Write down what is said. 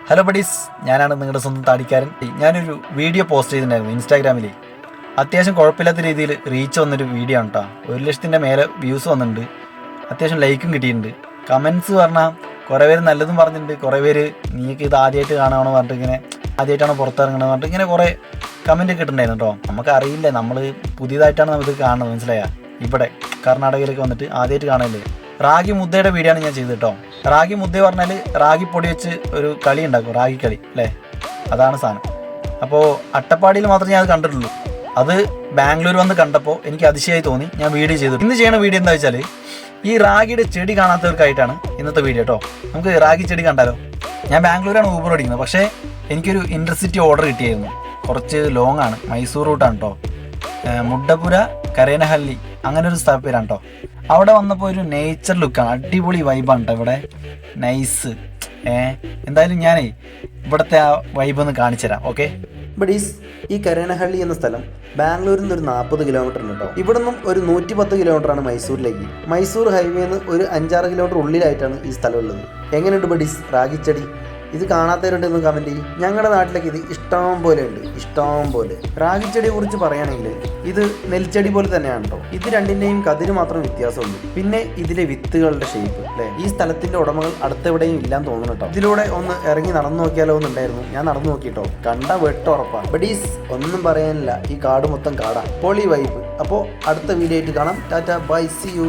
Hello buddies, ഞാനാണ് നിങ്ങളുടെ സ്വന്തം താടിക്കാരൻ. ഞാനൊരു വീഡിയോ പോസ്റ്റ് ചെയ്തിട്ടുണ്ടായിരുന്നു ഇൻസ്റ്റാഗ്രാമിൽ. അത്യാവശ്യം കുഴപ്പമില്ലാത്ത രീതിയിൽ റീച്ച് വന്നൊരു വീഡിയോ ആണ് കേട്ടോ. 1,00,000 മേലെ വ്യൂസ് വന്നിട്ടുണ്ട്, അത്യാവശ്യം ലൈക്കും കിട്ടിയിട്ടുണ്ട്. കമൻസ് പറഞ്ഞാൽ കുറേ പേര് നല്ലതും പറഞ്ഞിട്ടുണ്ട്, കുറേ പേര് നീക്ക് ഇത് ആദ്യമായിട്ട് കാണുകയാണെന്ന് പറഞ്ഞിട്ട് ഇങ്ങനെ ആദ്യമായിട്ടാണ് പുറത്തിറങ്ങണമെന്ന് പറഞ്ഞിട്ട് ഇങ്ങനെ കുറേ കമൻറ്റ് കിട്ടുന്നുണ്ടായിരുന്നു കേട്ടോ. നമുക്കറിയില്ല, നമ്മൾ പുതിയതായിട്ടാണ് നമുക്ക് കാണുന്നത്, മനസ്സിലായ? ഇവിടെ കർണാടകയിലേക്ക് വന്നിട്ട് ആദ്യമായിട്ട് കാണല്ലേ. റാഗി മുദ്ദയുടെ വീഡിയോ ആണ് ഞാൻ ചെയ്തത് കേട്ടോ. റാഗി മുദ്ദ പറഞ്ഞാൽ റാഗി പൊടി വെച്ച് ഒരു കളി ഉണ്ടാക്കും, റാഗി കളി അല്ലേ, അതാണ് സാധനം. അപ്പോൾ അട്ടപ്പാടിയിൽ മാത്രമേ ഞാൻ അത് കണ്ടിട്ടുള്ളൂ. അത് ബാംഗ്ലൂർ വന്ന് കണ്ടപ്പോൾ എനിക്ക് അതിശയമായി തോന്നി, ഞാൻ വീഡിയോ ചെയ്തു. ഇന്ന് ചെയ്യണ വീഡിയോ എന്താ വെച്ചാൽ ഈ റാഗിയുടെ ചെടി കാണാത്തവർക്കായിട്ടാണ് ഇന്നത്തെ വീഡിയോ കേട്ടോ. നമുക്ക് റാഗി ചെടി കണ്ടാലോ. ഞാൻ ബാംഗ്ലൂരാണ് ഊബർ ഓടിക്കുന്നത്, പക്ഷേ എനിക്കൊരു ഇൻ്റർസിറ്റി ഓർഡർ കിട്ടിയായിരുന്നു. കുറച്ച് ലോങ് ആണ്, മൈസൂർ റൂട്ടാണ് കേട്ടോ. മുഡ്ഡപുര കരേനഹല്ലി അങ്ങനെ ഒരു സ്ഥല പേരാണ് കേട്ടോ. അവിടെ വന്നപ്പോൾ ഒരു നേച്ചർ ലുക്കാണ്, അടിപൊളി വൈബാണ് കേട്ടോ ഇവിടെ, നൈസ്. എന്തായാലും ഞാനേ ഇവിടുത്തെ ആ വൈബ് ഒന്ന് കാണിച്ചു തരാം. ഓക്കെ ബഡീസ്, ഈ കരേനഹള്ളി എന്ന സ്ഥലം ബാംഗ്ലൂരിൽ നിന്ന് ഒരു 40 കിലോമീറ്റർ ഉണ്ട് കേട്ടോ. ഇവിടെ നിന്നും ഒരു 110 കിലോമീറ്ററാണ് മൈസൂരിലേക്ക്. മൈസൂർ ഹൈവേന്ന് ഒരു 5-6 കിലോമീറ്റർ ഉള്ളിലായിട്ടാണ് ഈ സ്ഥലം ഉള്ളത്. എങ്ങനെയുണ്ട് ബഡീസ് റാഗിച്ചെടി? ഇത് കാണാത്തവരുണ്ടെന്ന് കമൻറ്റ് ചെയ്യും. ഞങ്ങളുടെ നാട്ടിലേക്ക് ഇത് ഇഷ്ടം പോലെ ഉണ്ട്, ഇഷ്ടം പോലെ. റാഗിച്ചെടിയെ കുറിച്ച് പറയുകയാണെങ്കിൽ ഇത് നെൽച്ചെടി പോലെ തന്നെയാണ് കേട്ടോ. ഇത് രണ്ടിൻ്റെയും കതിര് മാത്രം വ്യത്യാസമുണ്ട്. പിന്നെ ഇതിലെ വിത്തുകളുടെ ഷേപ്പ് അല്ലേ. ഈ സ്ഥലത്തിൻ്റെ ഉടമകൾ അടുത്തെവിടെയും ഇല്ലാന്ന് തോന്നുന്നു കേട്ടോ. ഇതിലൂടെ ഒന്ന് ഇറങ്ങി നടന്നു നോക്കിയാലോ എന്നുണ്ടായിരുന്നു. ഞാൻ നടന്നു നോക്കിട്ടോ, കണ്ട വെട്ടുറപ്പാണ്. ബഡീസ്, ഒന്നും പറയാനില്ല, ഈ കാട് മൊത്തം കാടാ, പൊളി വൈബ്. അപ്പോൾ അടുത്ത വീഡിയോ ആയിട്ട് കാണാം. Tata, bye, see U.